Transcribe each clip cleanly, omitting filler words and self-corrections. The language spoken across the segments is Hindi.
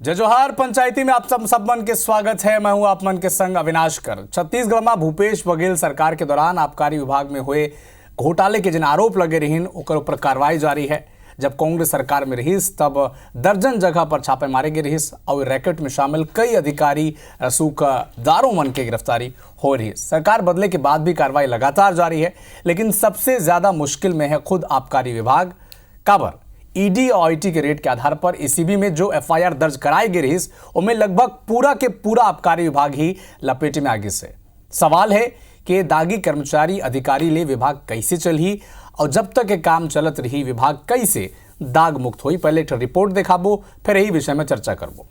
जय जोहार पंचायती में आप सब मन के स्वागत है। मैं हूं आप मन के संग अविनाश कर। छत्तीसगढ़ में भूपेश बघेल सरकार के दौरान आबकारी विभाग में हुए घोटाले के जिन आरोप लगे रहीन ओकर ऊपर कार्रवाई जारी है। जब कांग्रेस सरकार में रहीस तब दर्जन जगह पर छापे मारे गए रहीस और रैकेट में शामिल कई अधिकारी रसूखदारों मन के गिरफ्तारी हो रही है। सरकार बदले के बाद भी कार्रवाई लगातार जारी है, लेकिन सबसे ज्यादा मुश्किल में है खुद आबकारी विभाग। काबर ईडी और आईटी के रेट के आधार पर एसीबी में जो एफआईआर दर्ज कराई गई रही उनमें लगभग पूरा के पूरा आबकारी विभाग ही लपेटे में आगे से। सवाल है कि दागी कर्मचारी अधिकारी ले विभाग कैसे चली और जब तक ये काम चलत रही विभाग कैसे दाग मुक्त हुई। पहले एक रिपोर्ट दिखाबो, फिर यही विषय में चर्चा करबो।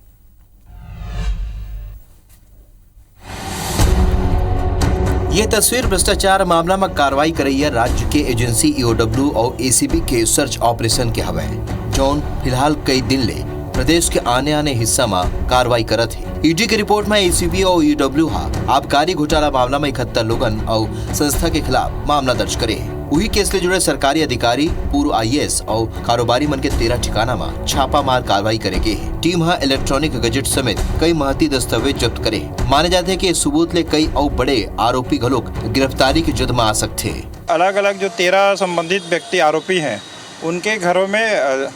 ये तस्वीर भ्रष्टाचार मामला में कार्रवाई करैया राज्य के एजेंसी ईओडब्ल्यू और एसीबी के सर्च ऑपरेशन के हवे, जौन फिलहाल कई दिन ले प्रदेश के आने हिस्सा में कार्रवाई करत है। ईडी की रिपोर्ट में एसीबी और ईओडब्ल्यू आबकारी घोटाला मामला में 71 लोगन और संस्था के खिलाफ मामला दर्ज करे। वही केस ले जुड़े सरकारी अधिकारी, पूर्व आईएएस और कारोबारी मन के 13 ठिकाना में छापा मार कार्रवाई करेगे। टीम इलेक्ट्रॉनिक गजेट समेत कई महती दस्तावेज जब्त करे। माने जाते हैं कि सबूत ले कई और बड़े आरोपी घलोक गिरफ्तारी की जद में आ सकते। अलग अलग जो 13 संबंधित व्यक्ति आरोपी हैं उनके घरों में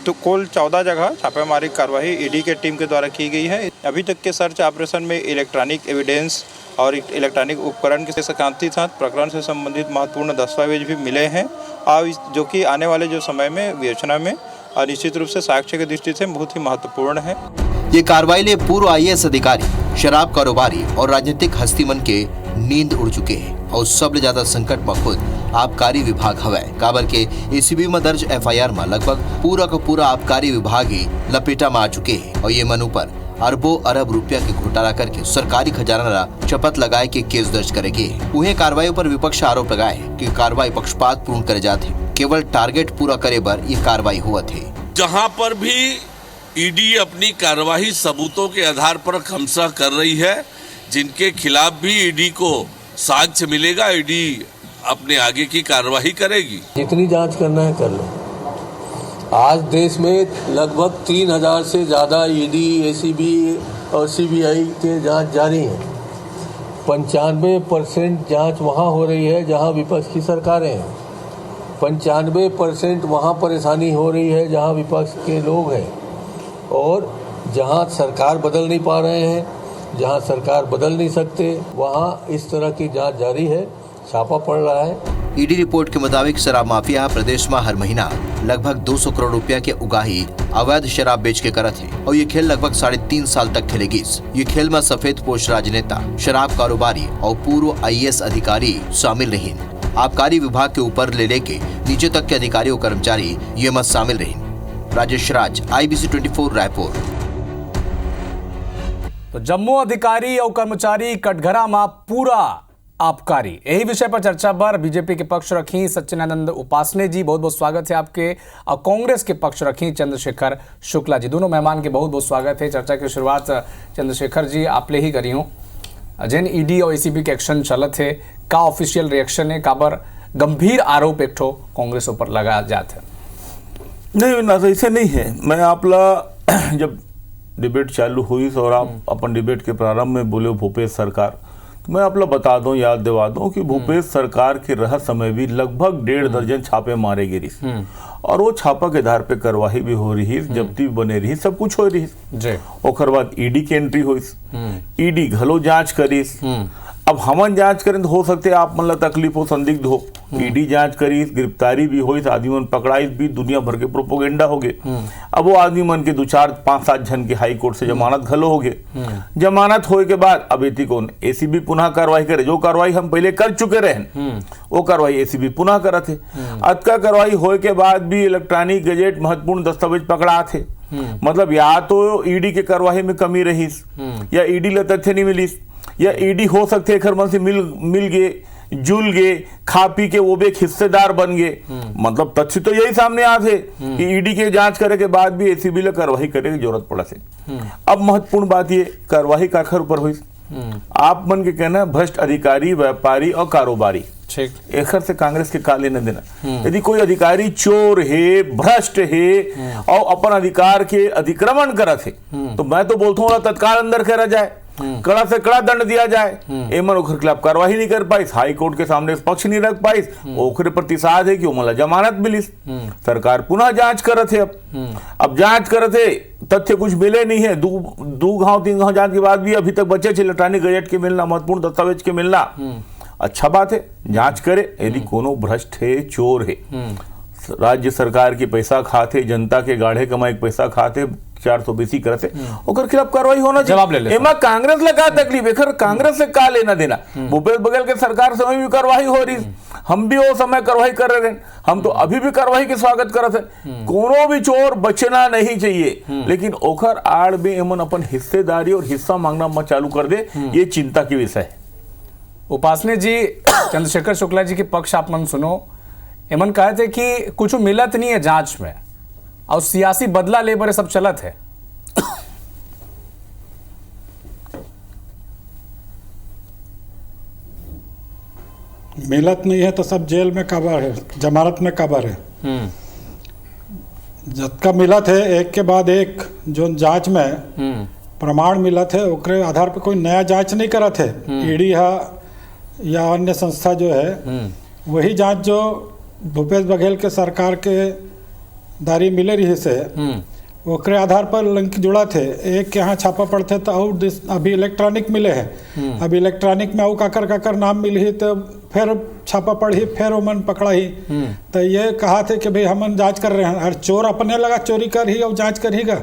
तो कुल 14 जगह छापेमारी कार्रवाई ईडी के टीम के द्वारा की गई है। अभी तक के सर्च ऑपरेशन में इलेक्ट्रॉनिक एविडेंस और इलेक्ट्रॉनिक उपकरण के साथ ही साथ प्रकरण से संबंधित महत्वपूर्ण दस्तावेज भी मिले हैं और जो कि आने वाले जो समय में विवेचना में और निश्चित रूप से साक्ष्य की दृष्टि से बहुत ही महत्वपूर्ण है। ये कार्रवाई ले पूर्व आईएएस अधिकारी, शराब कारोबारी और राजनीतिक हस्ती मन के नींद उड़ चुके हैं और सबसे ज्यादा संकट में खुद आबकारी विभाग हवे। काबर के एसीबी में दर्ज एफआईआर में लगभग पूरा का पूरा आबकारी विभाग ही लपेटा में आ चुके हैं और ये मनु पर अरबों अरब रुपया के घोटाला करके सरकारी खजाना ला चपत लगाए के केस दर्ज करेगी। उन्हें कार्रवाई पर विपक्ष आरोप लगाए कि कार्रवाई पक्षपात पूर्ण करे जाते, केवल टारगेट पूरा करे बर ये कार्रवाई हुआ थे। जहां पर भी ईडी अपनी कार्यवाही सबूतों के आधार पर खमसा कर रही है, जिनके खिलाफ भी ईडी को साक्ष्य मिलेगा, ईडी अपने आगे की कार्यवाही करेगी। जितनी जांच करना है कर लो। आज देश में लगभग 3000 से ज़्यादा ईडी, एसीबी और सीबीआई के जांच जारी है। 95% जांच वहाँ हो रही है जहाँ विपक्ष की सरकारें हैं। 95% वहाँ परेशानी हो रही है जहाँ विपक्ष के लोग हैं। और जहाँ सरकार बदल नहीं पा रहे हैं, जहाँ सरकार बदल नहीं सकते, वहाँ इस तरह की जांच जारी है, छापा पड़ रहा है। ईडी रिपोर्ट के मुताबिक शराब माफिया प्रदेश में हर महीना लगभग 200 करोड़ रुपया के उगाही अवैध शराब बेच के करत है और ये खेल लगभग 3.5 साल तक खेलेगी। ये खेल में सफेद पोश राजनेता, शराब कारोबारी और पूर्व आईएएस अधिकारी शामिल रही। आबकारी विभाग के ऊपर ले लेके नीचे तक के अधिकारी और कर्मचारी ये मत शामिल रही। राजेश राज, IBC 24 रायपुर। तो जम्मू अधिकारी और कर्मचारी कटघरा में पूरा आबकारी, यही विषय पर चर्चा पर बीजेपी के पक्ष रखी सच्चिदानंद उपासने जी, बहुत बहुत स्वागत है आपके। और कांग्रेस के पक्ष रखी चंद्रशेखर शुक्ला जी, दोनों मेहमान के बहुत बहुत स्वागत है। चर्चा की शुरुआत चंद्रशेखर जी आप ले ही करी हूँ। जिन ईडी और एसीबी के एक्शन चलत है, का ऑफिशियल रिएक्शन है, काबर गंभीर आरोप एक ठो कांग्रेस ऊपर लगाया जाता है? नहीं ना, ऐसे नहीं है। मैं आपला जब डिबेट चालू हुई और आप अपन डिबेट के प्रारंभ में बोले भूपेश सरकार, तो मैं आपला बता दूं, याद दिवा दूं कि भूपेश सरकार के रह समय भी लगभग 1.5 दर्जन छापे मारे गए और वो छापा के आधार पे कार्रवाई भी हो रही, जब्ती भी बने रही, सब कुछ हो रही। ओकर बाद ईडी की एंट्री हुई, ईडी घलो जांच करी। अब हमन जांच करें तो हो सकते आप मतलब तकलीफ हो, संदिग्ध हो, ईडी जांच करी, गिरफ्तारी भी हुई, आदमी मन पकड़ाई भी, दुनिया भर के प्रोपोगेंडा हो गए। अब वो आदमी मन के 2 4 5 7 जन के हाई कोर्ट से जमानत घलो हो गए। जमानत होए के बाद अब एती कौन एसीबी पुनः कार्रवाई करे, जो कार्रवाई हम पहले कर चुके रहे वो कार्रवाई एसीबी पुनः करत है। अतका कार्रवाई होए के बाद भी इलेक्ट्रॉनिक गजेट महत्वपूर्ण दस्तावेज पकड़ा थे। मतलब या तो ईडी के कार्रवाई में कमी रही या ईडी ला तथ्य नहीं मिली, या ईडी हो सकते एक मन से मिल गए, जुल गए, खा पी के वो भी एक हिस्सेदार बन गए। मतलब तथ्य तो यही सामने आते कि ईडी के जांच करे के बाद भी एसीबी ले कार्रवाई करे की जरूरत पड़ा से। अब महत्वपूर्ण बात ये कार्रवाई काखर ऊपर हुई, आप मन के कहना भ्रष्ट अधिकारी, व्यापारी और कारोबारी ठीक। एखर से कांग्रेस के का लेना देना। यदि कोई अधिकारी चोर है, भ्रष्ट है और अपन अधिकार के अतिक्रमण करत है, तो मैं तो बोलता हूँ तत्काल अंदर करा जाए, कड़ा से कड़ा दंड दिया जाए। एमन ओखर खिलाफ कार्रवाई नहीं कर पाई, हाई कोर्ट के सामने पक्ष नहीं रख पाई, ओखरे प्रतिसाद है कि ओमला जमानत मिली। सरकार पुनः जांच करत है। अब जांच करत है, तथ्य कुछ मिले नहीं है। दो घाव 3 घाव जांच के बाद भी अभी तक बचे इलेक्ट्रॉनिक गजट के मिलना, महत्वपूर्ण दस्तावेज के मिलना अच्छा बात है, जांच करे। यदि कोनो भ्रष्ट है, चोर है, राज्य सरकार के पैसा खाते, जनता के गाढ़े कमाई के पैसा खाते, 400 बेसी करते, ओकर खिलाफ कार्रवाई होना जवाब ले ले। एमा कांग्रेस लगा तकलीफ, एकर कांग्रेस से का लेना देना। भूपेश बघेल के सरकार समय भी कार्रवाई हो रही, हम भी वो समय कार्रवाई कर रहे हैं, हम तो अभी भी कार्रवाई के स्वागत करते हैं। कोनो भी चोर बचना नहीं चाहिए, लेकिन ओखर आड़ में एमन अपन हिस्सेदारी और हिस्सा मांगना मत चालू कर दे, ये चिंता की विषय है। उपासने जी, चंद्रशेखर शुक्ला जी के पक्ष आप मन सुनो। एमन कहे थे कि कुछ मिलत नहीं है जांच में और सियासी बदला ले बरे सब चलत है। मिलत नहीं है तो सब जेल में कबर है, जमानत में कबर है। जबका मिलत है एक के बाद एक, जो जांच में प्रमाण मिलत है ओकरे आधार पर कोई नया जांच नहीं करत है। ईडी या अन्य संस्था जो है वही जांच जो भूपेश बघेल के सरकार के दारी मिले रही से ओकरे आधार पर लिंक जुड़ा थे। एक के यहाँ छापा पड़ते तो और अभी इलेक्ट्रॉनिक मिले हैं, अभी इलेक्ट्रॉनिक में काकर नाम मिली तो फिर छापा पड़ी, फिर ओमन पकड़ा ही। तो ये कहा थे कि भाई हमन जांच कर रहे हैं, और चोर अपने लगा चोरी कर ही और जांच कर ही का।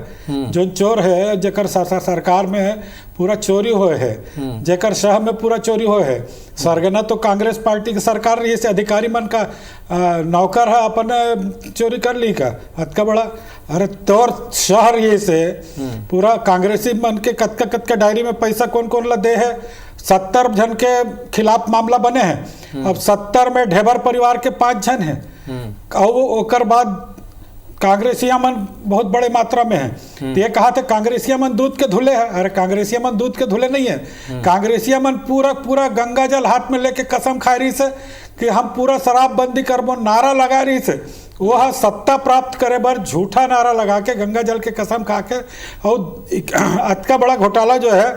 जो चोर है जेकर सरकार में पूरा चोरी हुए है, जेकर शह में पूरा चोरी हुए है, सरगना तो कांग्रेस पार्टी की सरकार रही से अधिकारी मन का नौकर है, अपने चोरी कर ली का हद बड़ा। अरे तोर शहर ये से पूरा कांग्रेसी मन के कतका डायरी में पैसा कौन कौन ला दे है। 70 जन के खिलाफ मामला बने हैं, अब 70 में ढेबर परिवार के 5 जन हैं, और ओकर बाद कांग्रेसिया मन बहुत बड़े मात्रा में है। तो ये कहा था कांग्रेसिया मन दूध के धुले है। अरे कांग्रेसिया मन दूध के धुले नहीं है, कांग्रेसिया मन पूरा गंगा जल हाथ में लेके कसम खा रही से कि हम पूरा शराबबंदी करबो, नारा लगा रही से। वह सत्ता प्राप्त करे बर झूठा नारा लगा के गंगा जल के कसम खा के, और अतका बड़ा घोटाला जो है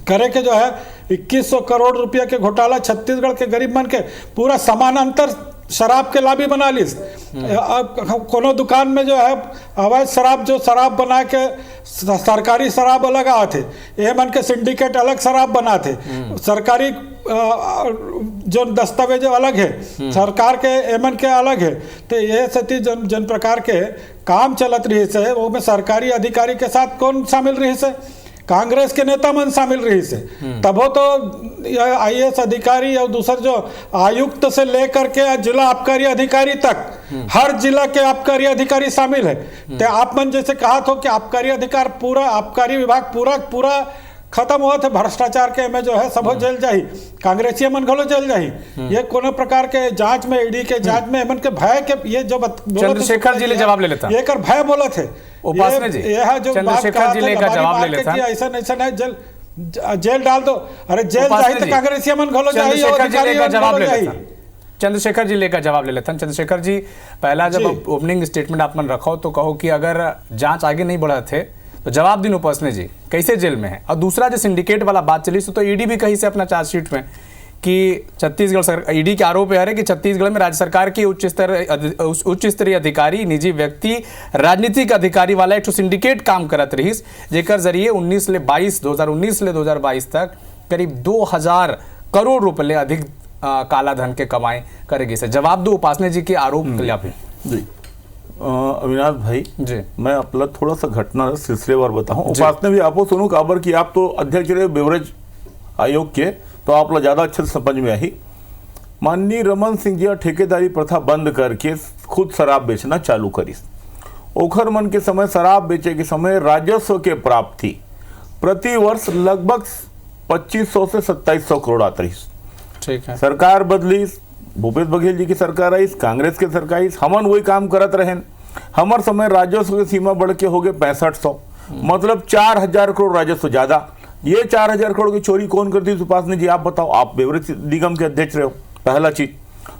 करे के जो है 2100 करोड़ रुपया के घोटाला छत्तीसगढ़ के गरीब मन के पूरा समानांतर शराब के लाभी बना ली। अब कोनो दुकान में जो है अवैध शराब, जो शराब बना के सरकारी शराब अलग आते, ये मन के सिंडिकेट अलग शराब बनाते, सरकारी जो दस्तावेज अलग है, सरकार के एमन के अलग है। तो ये सती जन प्रकार के काम चलत रही से, वो में सरकारी अधिकारी के साथ कौन शामिल रही से, कांग्रेस के नेता मन शामिल रही से। तब तो IAS अधिकारी और दूसर जो आयुक्त से लेकर के जिला आबकारी अधिकारी तक, हर जिला के आबकारी अधिकारी शामिल है। तो आप मन जैसे कहा था कि आबकारी अधिकार पूरा, आबकारी विभाग पूरा खत्म हुआ थे, भ्रष्टाचार के में जो है सब जेल जाही, कांग्रेसी मन घलो जेल जाही। ये कोनो प्रकार के जांच में, ईडी के जांच में एमन के भय के, ये जो चंद्रशेखर जी ले जवाब ले लेता, ये कर भय बोला थे उपासने जी। चंद्रशेखर जी लेकर जवाब ले लेता, ऐसा नहीं जेल डाल दो। अरे जेल जाही तो कांग्रेसी मन घलो जाही, चंद्रशेखर जी लेकर जवाब ले लेते हैं। चंद्रशेखर जी, पहला जब ओपनिंग स्टेटमेंट आप मन रखो तो कहो कि अगर जांच आगे नहीं बढ़ा थे तो जवाब दिन उपासने जी कैसे जेल में है। और दूसरा जो सिंडिकेट वाला बात चली तो ईडी भी कहीं से अपना चार्जशीट में कि छत्तीसगढ़ ईडी के आरोप है कि छत्तीसगढ़ में राज्य सरकार की उच्च स्तरीय अधिकारी, निजी व्यक्ति, राजनीतिक अधिकारी वाला एक सिंडिकेट काम करत रही, जेकर जरिए 2019 ले 2022 तक करीब 2000 करोड़ रुपए अधिक काला धन के कमाई करेगी से। जवाब दो उपासने जी के आरोप के लिए जी। अविनाश भाई जी, मैं अपना थोड़ा सा घटना सिलसिलेवार बताऊं। उपासने भी आपको सुनू काबर कि आप तो अध्यक्ष रहे बेवरेज आयोग के, तो आप लोग ज्यादा अच्छे से समझ में आई। माननीय रमन सिंह जी ठेकेदारी प्रथा बंद करके खुद शराब बेचना चालू करी। ओखर मन के समय शराब बेचे के समय राजस्व के प्राप्ति प्रति वर्ष लगभग 2500 से 2700 करोड़ आती रही। ठीक है, सरकार बदली, भूपेश बघेल जी की सरकार आई, कांग्रेस के सरकार आई, हमन वही काम करत रहे। हमार समय राजस्व की सीमा बढ़ के हो गए 6500, मतलब 4000 करोड़ राजस्व ज्यादा। ये 4000 करोड़ की चोरी कौन करती है उपासने जी, आप बताओ, आप बेवरेज निगम के अध्यक्ष रहे हो। पहला चीज।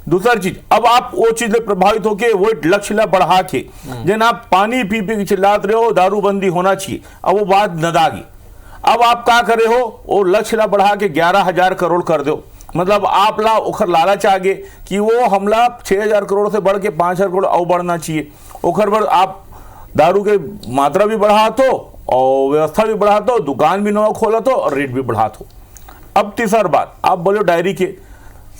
दूसरा चीज, अब आप वो चीज से प्रभावित होके वो लक्ष्य ला बढ़ा के जन आप पानी पी पी के चिल्लाते रहे हो दारूबंदी होना चाहिए, अब वो बात नदागी। अब आप क्या करे हो, वो लक्ष्य ला बढ़ा के 11,000 करोड़ कर दो, मतलब आप ला ओखर लालच आगे कि वो हमला 6,000 करोड़ से बढ़ के 5,000 करोड़ और बढ़ना चाहिए। ओखर पर आप दारू के मात्रा भी बढ़ा तो और व्यवस्था भी बढ़ा तो, दुकान भी नवा खोला तो और रेट भी बढ़ा तो। अब तीसरा बात, आप बोले डायरी के,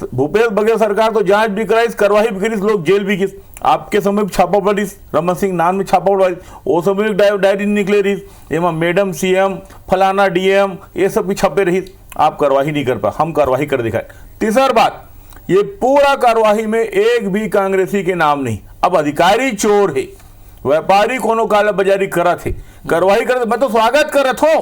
भूपेश बघेल सरकार तो जांच भी कराई, कार्रवाई भी करी, लोग जेल भी गए। आपके समय में छापा पड़ी, रमन सिंह नाम में छापा पड़ा, वो समय डायरी निकले रही, एवं मैडम सीएम फलाना डीएम ये सब भी छपे रही, आप कार्रवाई नहीं कर पा, हम कार्रवाई कर दिखाए। तीसरा बात, ये पूरा कार्रवाई में एक भी कांग्रेसी के नाम नहीं। अब अधिकारी चोर है, व्यापारी कोनो काला बाजारी करत है, कार्रवाई कर, मैं तो स्वागत करत हो,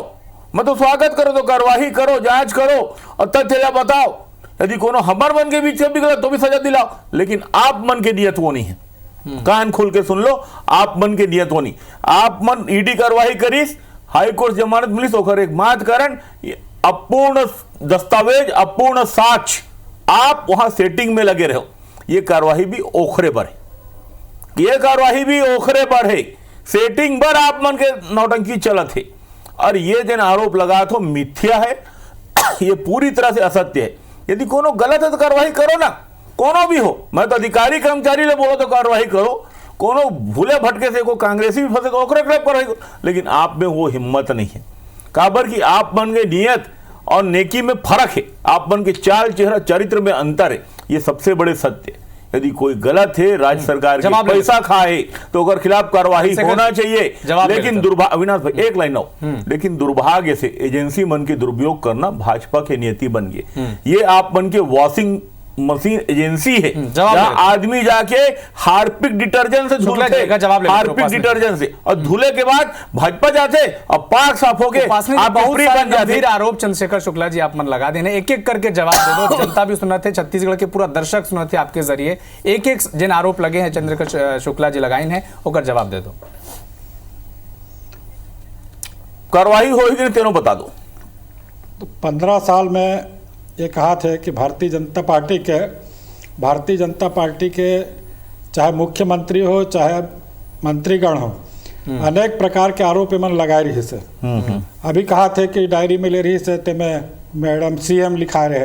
मैं तो स्वागत करो, तो कार्रवाई करो, जांच करो और तथ्य बताओ। यदि कोनो हमर मन के बीच भी गलत तो भी सजा दिलाओ, लेकिन आप मन के नियत वो नहीं है। कान खोल के सुन लो, आप मन के नियत वो नहीं। आप मन ईडी कार्रवाई करीस, हाई कोर्ट जमानत मिलिस, ओकर एक मात कारण अपूर्ण दस्तावेज, अपूर्ण साक्ष्य, आप वहां सेटिंग में लगे रहो। ये कार्रवाई भी ओखरे पर है, ये कार्रवाई भी ओखरे पर है, सेटिंग पर आप मन के नौटंकी चलत है। और ये जन आरोप लगा तो मिथ्या है, ये पूरी तरह से असत्य है। यदि कोनो गलत है तो कार्रवाई करो ना, कोनो भी हो, मैं तो अधिकारी कर्मचारी ले बोलो तो कार्रवाई करो, कोनो भूले भटके से को कांग्रेसी भी फंसे तो ओकरे खिलाफ कार्रवाई करो, लेकिन आप में वो हिम्मत नहीं है। काबर की आप मन के नियत और नेकी में फर्क है, आप मन के चाल चेहरा चरित्र में अंतर है, ये सबसे बड़े सत्य है। यदि कोई गलत है, राज्य सरकार के पैसा खाए तो ओकर खिलाफ कार्रवाई होना चाहिए। लेकिन दुर्भाग्य, अविनाश भाई एक लाइन आओ, लेकिन दुर्भाग्य से एजेंसी मन के दुरुपयोग करना भाजपा की नीति बन गई। ये आप मन के वॉशिंग मशीन एजेंसी है, जहां आदमी जाके हार्पिक डिटर्जेंट से धुलते, हार्पिक डिटर्जेंट से, और धुले के बाद भाजपा जाते और पाक साफ होके गंभीर आरोप चंद्रशेखर शुक्ला जी आप मन लगा देने, एक एक करके जवाब दे दो। जनता भी सुना थे, छत्तीसगढ़ के पूरा दर्शक सुना थे आपके जरिए, एक एक जिन आरोप लगे हैं चंद्रशेखर शुक्ला जी लगाइन है, ओकर जवाब दे दो। कार्रवाई होगी तेनों बता दो। तो 15 साल में ये कहा थे कि भारतीय जनता पार्टी के चाहे मुख्यमंत्री हो चाहे मंत्रीगण हो, अनेक प्रकार के आरोप मन लगाए रही से। अभी कहा थे कि डायरी में ले रही से ते में मैडम सीएम लिखा रहे,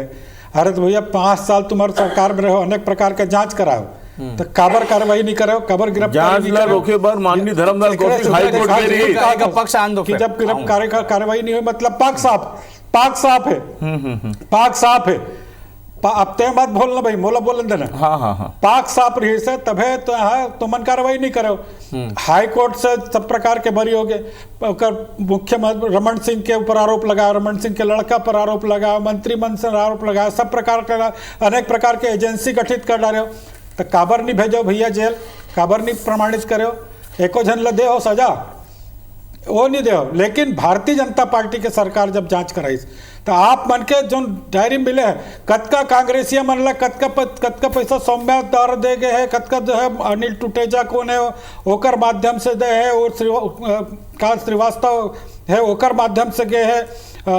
अरे तो भैया 5 साल तुम्हारे सरकार में रहो, अनेक प्रकार के जांच कराओ, तो काबर कार्रवाई नहीं करो, काबर गिरफ्तारी नहीं करो, रोके बर माननीय धर्मलाल कौशिक हाई कोर्ट में रही का पक्ष आन दो, कि जब कार्रवाई नहीं हुई मतलब पाक साफ है, पाक साफ है। अब ते मत बोलना भाई, मोला बोलन देना। हाँ। पाक साफ रही से तभे तो तुमन कार्रवाई नहीं करो। हाई कोर्ट से सब प्रकार के बरी हो गए, मुख्यमंत्री रमन सिंह के ऊपर आरोप लगा, रमन सिंह के लड़का पर आरोप लगा, मंत्रिमंडल से आरोप लगा, सब प्रकार के अनेक प्रकार के एजेंसी गठित कर डाले हो, तो काबर नहीं भेजो भैया जेल, काबर नहीं प्रमाणित करो, एको जन ल दे हो सजा, वो नहीं दे। लेकिन भारतीय जनता पार्टी के सरकार जब जांच कराई तो आप मन के जो डायरी मिले है, कतका कांग्रेसिया मन ला कतका पैसा सौम्या द्वारा दे गए है, कतका जो है अनिल टुटेजा कौन है ओकर माध्यम से दे है, और काल श्रीवास्तव है ओकर माध्यम से गए है,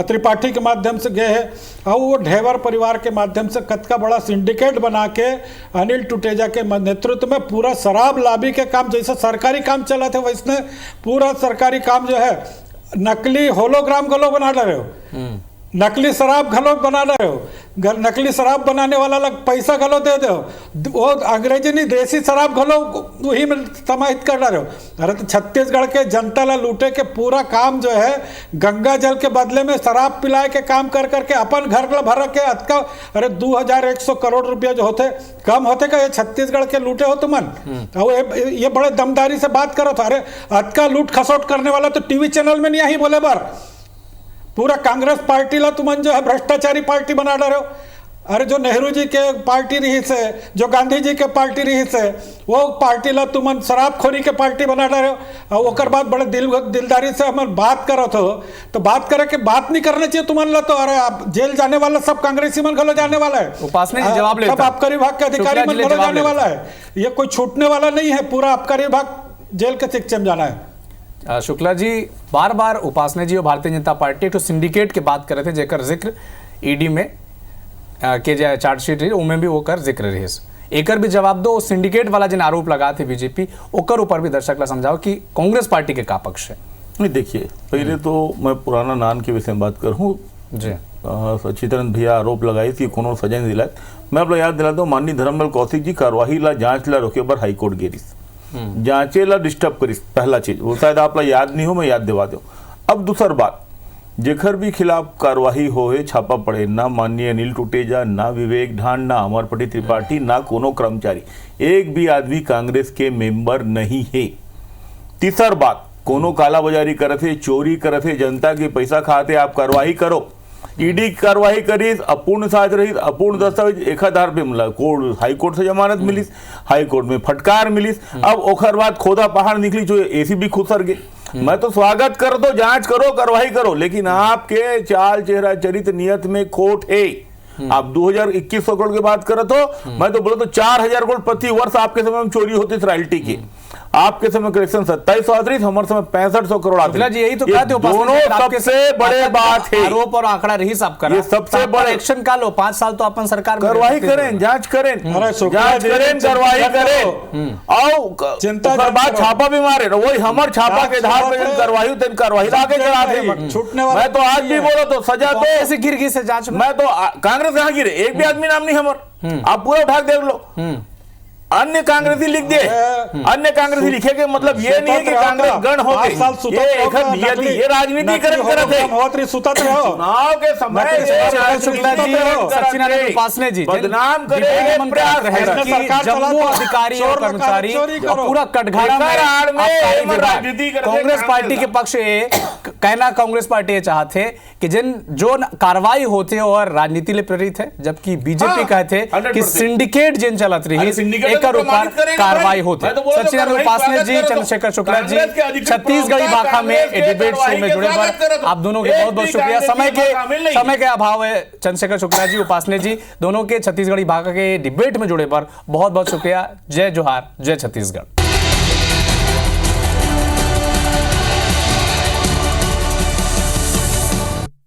त्रिपाठी के माध्यम से गए है, और वो ढेवर परिवार के माध्यम से कतका बड़ा सिंडिकेट बना के अनिल टुटेजा के नेतृत्व में पूरा शराब लॉबी के काम, जैसे सरकारी काम चला था वैसने पूरा सरकारी काम जो है, नकली होलोग्राम गलो बना रहे हो, नकली शराब घलो बना रहे हो, नकली शराब बनाने वाला लग पैसा घलो दे दो, वो अंग्रेजी नहीं देसी शराब घलो वही में समाहित कर रहे हो। अरे तो छत्तीसगढ़ के जनता ला लूटे के पूरा काम जो है, गंगा जल के बदले में शराब पिलाए के काम कर करके अपन घर ला भर के अतका, अरे 2100 करोड़ रुपया जो होते कम होते का, ये छत्तीसगढ़ के लूटे हो तुमन। ये बड़े दमदारी से बात करो था, अरे अतका लूट खसोट करने वाला तो टीवी चैनल में नहीं आई बोले बार, पूरा कांग्रेस पार्टी ला तुमन जो है भ्रष्टाचारी पार्टी बना रहे हो। अरे जो नेहरू जी के पार्टी रही से, जो गांधी जी के पार्टी रही से, वो पार्टी ला तुमन शराबखोरी के पार्टी बना रहे हो, और ओकर बाद बड़े दिलदारी से हम बात करो तो बात करे के बात नहीं करना चाहिए तुमन ला, तो अरे आप जेल जाने वाला सब कांग्रेसी मन घलो जाने वाला है, उपासने जी जवाब लेता, सब आबकारी विभाग के अधिकारी मन घलो जाने वाला है, ये कोई छूटने वाला नहीं है, पूरा आबकारी विभाग जेल के शिक्षा में जाना है। शुक्ला जी बार बार उपासना जी और भारतीय जनता पार्टी तो सिंडिकेट की बात कर रहे थे, जेकर जिक्र ईडी में के जो चार्जशीट रही उनमें भी ओकर जिक्र रही। एकर भी जवाब दो, सिंडिकेट वाला जिन आरोप लगा थे बीजेपी ओकर ऊपर भी दर्शक ला समझाओ कि कांग्रेस पार्टी के का पक्ष है। नहीं देखिए, पहले तो मैं पुराना नान के विषय में बात करूँ जी। सच्चिदानंद भैया आरोप लगाई थी कोनो सजा नहीं दिलाए। मैं अपना याद दिलाता हूँ, माननीय धर्मलाल कौशिक जी कार्यवाही ला जांच ला रोके बर हाईकोर्ट गेरिस, जांचे ला डिस्टर्ब करिस, पहला चीज वो शायद आप याद नहीं हो, मैं याद दिवा दूं। अब दूसर बात, जेखर भी खिलाफ कार्यवाही होए छापा पड़े, ना माननीय अनिल टुटेजा, ना विवेक ढांड, ना अमरपटी त्रिपाठी, ना कोनो कर्मचारी, एक भी आदमी कांग्रेस के मेंबर नहीं है। तीसर बात, कोनो कालाबाजारी करते, चोरी करते, जनता के पैसा खाते, आप कार्रवाई करो। ईडी कार्रवाई करी, अपूर्ण साक्ष्य रही, अपूर्ण दस्तावेज 1000 पे मिला, कोर्ट हाई कोर्ट से जमानत मिली, हाई कोर्ट में फटकार मिली। अब ओखर बाद खोदा पहाड़ निकली जो एसीबी खुसर गए। मैं तो स्वागत कर दो, जांच करो, कार्रवाई करो, लेकिन आपके चाल चेहरा चरित्र नियत में खोट है। आप 2021 करोड़ की बात करत हो, मैं तो बोला तो 4000 करोड़ प्रति वर्ष आपके समय में चोरी होती थी रॉयल्टी की। आपके समय कलेक्शन 2730, हमारे समय 6500 करोड़ आते हैं। जी यही तो कहते हो, दोनों सबसे बड़े बात है। आरोप और आंकड़ा रही सब करा, ये सबसे बड़ा एक्शन का लो। 5 साल तो अपन सरकार में कार्रवाई करें, जांच करें, जांच करें, कार्रवाई करें, और चिंता बाद छापा भी मारे, वही हमार छापा के आधार पर कार्रवाई कार्रवाई आगे चला थे। मैं तो आज भी बोलो तो सजा तो ऐसे गिर गई से जांच में। मैं तो कांग्रेस कहाँ गिरे, एक भी आदमी नाम नहीं हमार, आप पूरा उठा देख लो। अन्य कांग्रेसी लिख दे, अन्य कांग्रेसी लिखे के मतलब ये नहीं है कि कांग्रेस गण हो गई, ये राजनीतिकरण करते हैं। चुनाव के समय शुक्ला जी, सच्चिदानंद उपासने जी बदनाम करेंगे प्रयास है कि जम्मू अधिकारी और कर्मचारी पूरा कटघरा में कांग्रेस पार्टी के पक्ष कहना, कांग्रेस पार्टी ये चाहते कि जिन जो कार्रवाई होते और राजनीति ले प्रेरित है, जबकि बीजेपी कहते कि सिंडिकेट जिन चलत रही ऊपर कार्रवाई होती। सच्चिदानंद उपासने जी, चंद्रशेखर शुक्ला जी, छत्तीसगढ़ी भाषा में डिबेट शो में जुड़े पर आप दोनों के बहुत बहुत शुक्रिया। समय के अभाव है, चंद्रशेखर शुक्ला जी, उपासने जी, दोनों के छत्तीसगढ़ी भाषा के डिबेट में जुड़े पर बहुत बहुत शुक्रिया। जय जोहार, जय छत्तीसगढ़।